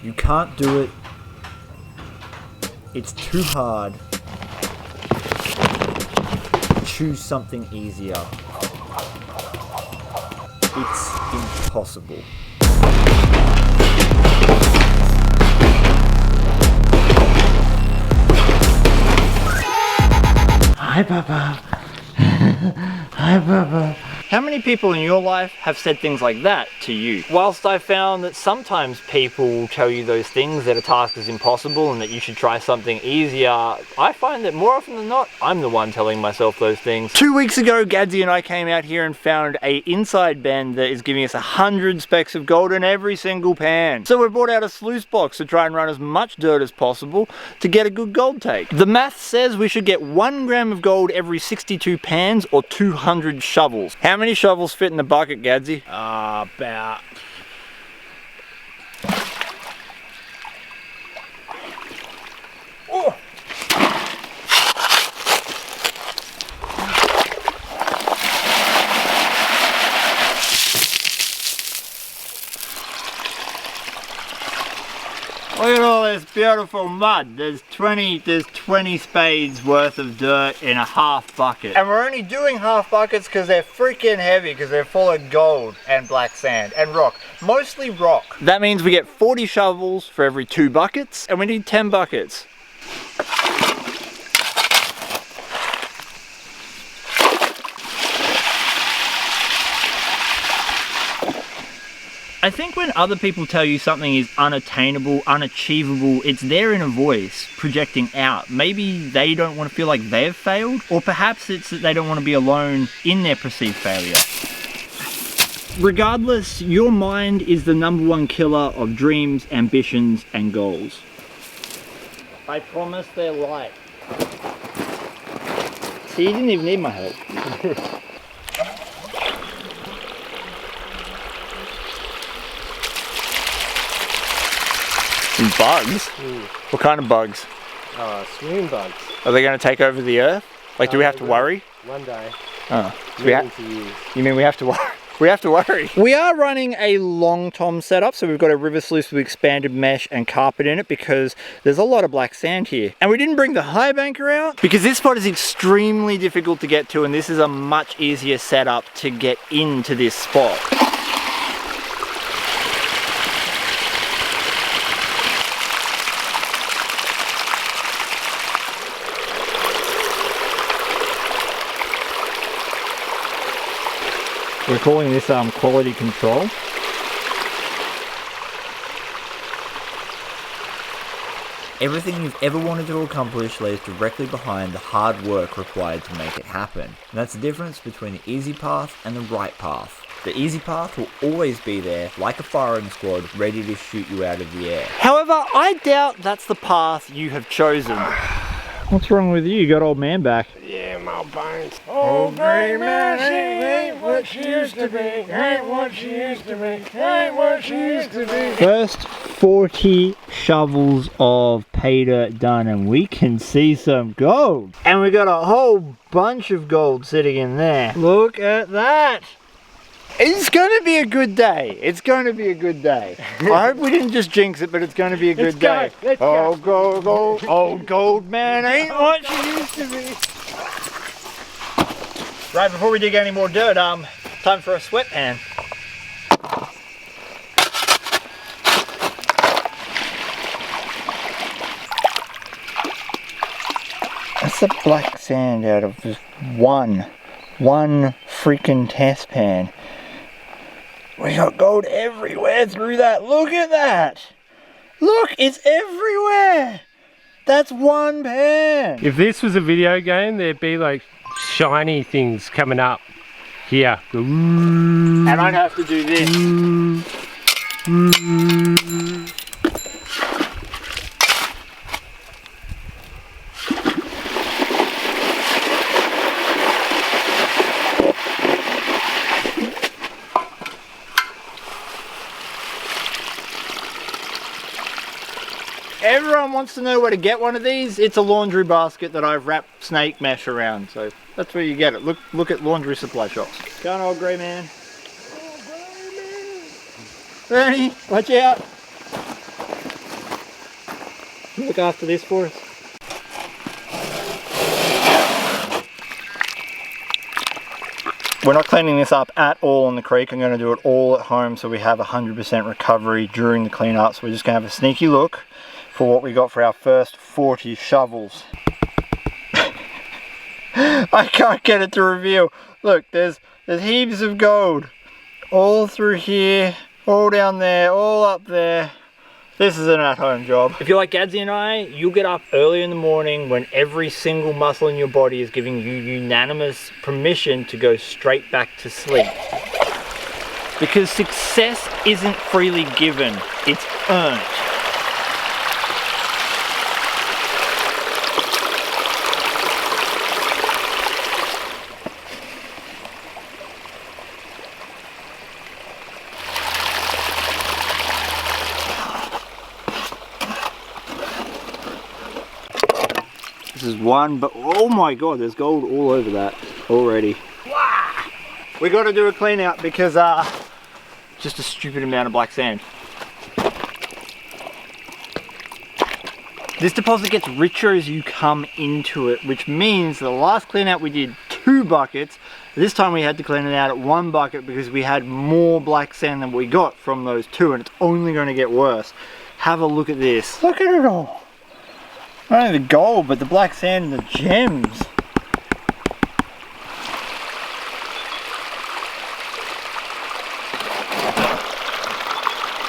You can't do it. It's too hard. Choose something easier. It's impossible. Hi, Papa. Hi, Papa. How many people in your life have said things like that to you? Whilst I found that sometimes people tell you those things, that a task is impossible and that you should try something easier, I find that more often than not, I'm the one telling myself those things. 2 weeks ago, Gadsy and I came out here and found a inside bend that is giving us 100 specks of gold in every single pan. So we brought out a sluice box to try and run as much dirt as possible to get a good gold take. The math says we should get 1 gram of gold every 62 pans or 200 shovels. How many shovels fit in the bucket, Gadsy? About... Oh. Look at all this beautiful mud. There's 20 spades worth of dirt in a half bucket. And we're only doing half buckets because they're freaking heavy, because they're full of gold and black sand and rock. Mostly rock. That means we get 40 shovels for every 2 buckets, and we need 10 buckets. I think when other people tell you something is unattainable, unachievable, it's their inner voice projecting out. Maybe they don't want to feel like they've failed, or perhaps it's that they don't want to be alone in their perceived failure. Regardless, your mind is the #1 killer of dreams, ambitions, and goals. I promise they're light. See, you didn't even need my help. Bugs? What kind of bugs? Swimming bugs. Are they going to take over the earth? Like, do we have to worry? One day. Oh. So years. You mean we have to worry? We have to worry. We are running a long tom setup, so we've got a river sluice with expanded mesh and carpet in it because there's a lot of black sand here. And we didn't bring the high banker out because this spot is extremely difficult to get to, and this is a much easier setup to get into this spot. We're calling this quality control. Everything you've ever wanted to accomplish lays directly behind the hard work required to make it happen. And that's the difference between the easy path and the right path. The easy path will always be there, like a firing squad, ready to shoot you out of the air. However, I doubt that's the path you have chosen. What's wrong with you? You got old man back. Yeah, my bones. Old gray man, she ain't what she used to be. Ain't what she used to be. Ain't what she used to be. First 40 shovels of pay dirt done, and we can see some gold. And we got a whole bunch of gold sitting in there. Look at that. It's going to be a good day. It's going to be a good day. I hope we didn't just jinx it, but it's going to be a good day. Let's go. go. Gold, gold, old gold man ain't what she used to be. Right, before we dig any more dirt, time for a sweat pan. That's the black sand out of just one freaking test pan. We got gold everywhere through that. Look at that. Look, it's everywhere. That's one pan. If this was a video game, there'd be like shiny things coming up here. And I'd have to do this. Everyone wants to know where to get one of these. It's a laundry basket that I've wrapped snake mesh around, so that's where you get it. Look at laundry supply shops. Go on, old grey man. Bernie, watch out. look after this for us? We're not cleaning this up at all on the creek. I'm going to do it all at home so we have 100% recovery during the cleanup. So we're just going to have a sneaky look for what we got for our first 40 shovels. I can't get it to reveal. Look, there's heaps of gold all through here, all down there, all up there. This is an at-home job. If you're like Gadsy and I, you'll get up early in the morning when every single muscle in your body is giving you unanimous permission to go straight back to sleep. Because success isn't freely given, it's earned. This is one, but oh my god, there's gold all over that already. Wow. We got to do a clean out because just a stupid amount of black sand. This deposit gets richer as you come into it, which means the last clean out we did 2 buckets. This time we had to clean it out at 1 bucket because we had more black sand than we got from those 2, and it's only going to get worse. Have a look at this. Look at it all. Not only the gold, but the black sand and the gems.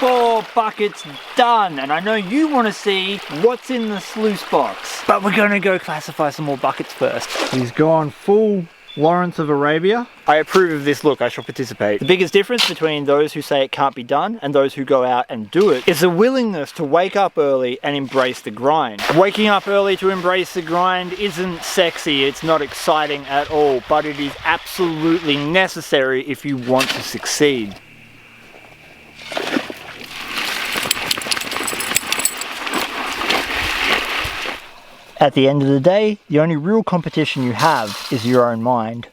4 buckets done, and I know you want to see what's in the sluice box. But we're going to go classify some more buckets first. He's gone full Lawrence of Arabia. I approve of this look, I shall participate. The biggest difference between those who say it can't be done and those who go out and do it is the willingness to wake up early and embrace the grind. Waking up early to embrace the grind isn't sexy, it's not exciting at all, but it is absolutely necessary if you want to succeed. At the end of the day, the only real competition you have is your own mind.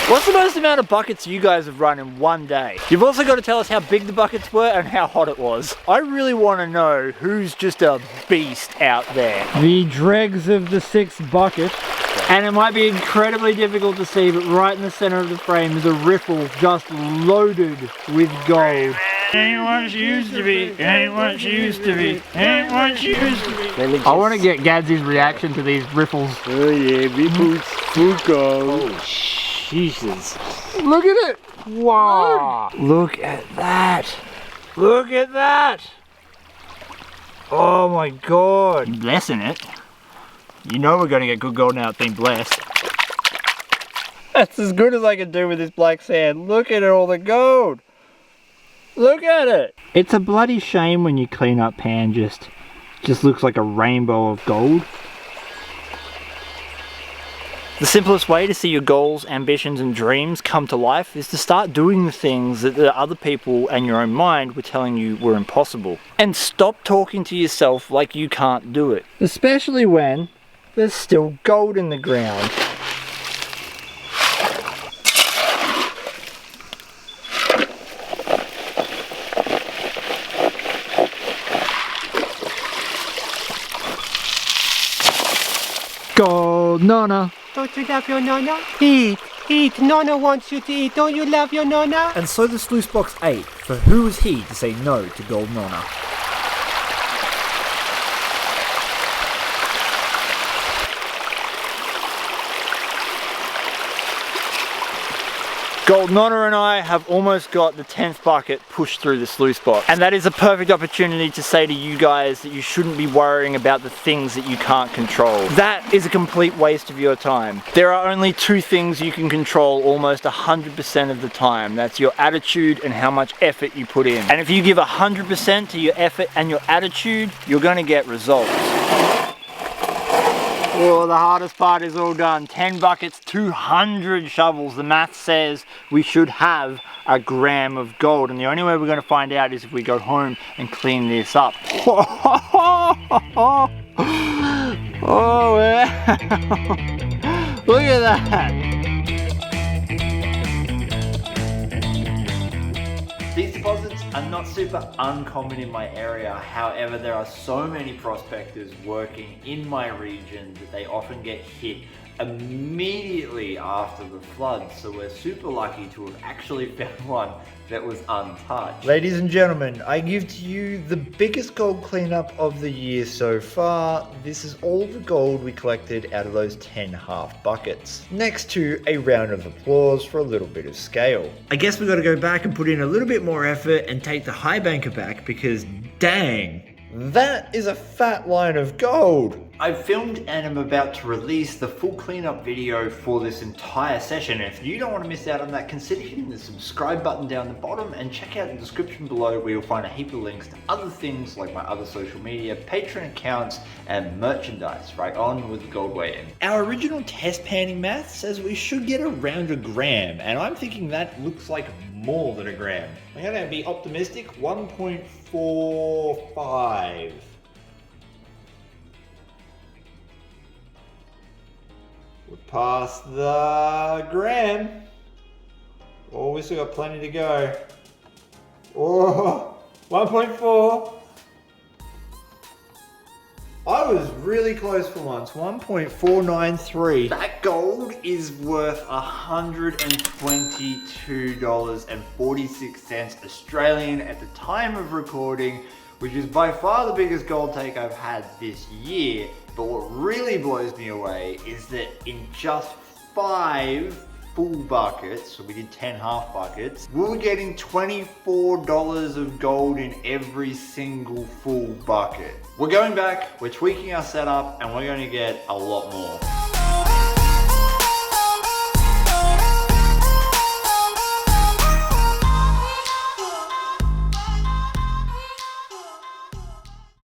What's the most amount of buckets you guys have run in one day? You've also got to tell us how big the buckets were and how hot it was. I really want to know who's just a beast out there. The dregs of the 6th bucket. And it might be incredibly difficult to see, but right in the center of the frame is a riffle just loaded with gold. Ain't what she used to be, ain't what she used to be, ain't what she used to be. I want to get Gadsy's reaction to these riffles. Oh yeah, me boots, full gold. Oh Jesus. Look at it! Wow! Look at that! Look at that! Oh my god. I'm blessing it. You know we're going to get good gold now it's been blessed. That's as good as I can do with this black sand. Look at all the gold. Look at it. It's a bloody shame when you clean up pan just looks like a rainbow of gold. The simplest way to see your goals, ambitions and dreams come to life is to start doing the things that the other people and your own mind were telling you were impossible. And stop talking to yourself like you can't do it. Especially when there's still gold in the ground. Gold, Nonna. Don't you love your Nonna? Eat, eat. Nonna wants you to eat. Don't you love your Nonna? And so the sluice box ate, for who was he to say no to Gold Nonna? Gold Nonna and I have almost got the 10th bucket pushed through the sluice box. And that is a perfect opportunity to say to you guys that you shouldn't be worrying about the things that you can't control. That is a complete waste of your time. There are only 2 things you can control almost 100% of the time. That's your attitude and how much effort you put in. And if you give 100% to your effort and your attitude, you're going to get results. Oh, the hardest part is all done. 10 buckets, 200 shovels. The math says we should have a gram of gold. And the only way we're going to find out is if we go home and clean this up. Oh wow! Look at that! These deposits are not super uncommon in my area. However, there are so many prospectors working in my region that they often get hit immediately after the flood. So we're super lucky to have actually found one that was untouched. Ladies and gentlemen, I give to you the biggest gold cleanup of the year so far. This is all the gold we collected out of those 10 half buckets. Next to a round of applause for a little bit of scale. I guess we got to go back and put in a little bit more effort and take the high banker back because dang, that is a fat line of gold. I've filmed and I'm about to release the full cleanup video for this entire session. If you don't want to miss out on that, consider hitting the subscribe button down the bottom and check out the description below where you'll find a heap of links to other things like my other social media, Patreon accounts, and merchandise. Right on with the gold weighing. Our original test panning math says we should get around a gram, and I'm thinking that looks like more than a gram. I'm gonna be optimistic, 1.45. We're past the gram. Oh, we still got plenty to go. Oh, 1.4. I was really close for once, 1.493. That gold is worth $122.46 Australian at the time of recording, which is by far the biggest gold take I've had this year. But what really blows me away is that in just 5 full buckets, so we did 10 half buckets, we were getting $24 of gold in every single full bucket. We're going back, we're tweaking our setup, and we're going to get a lot more.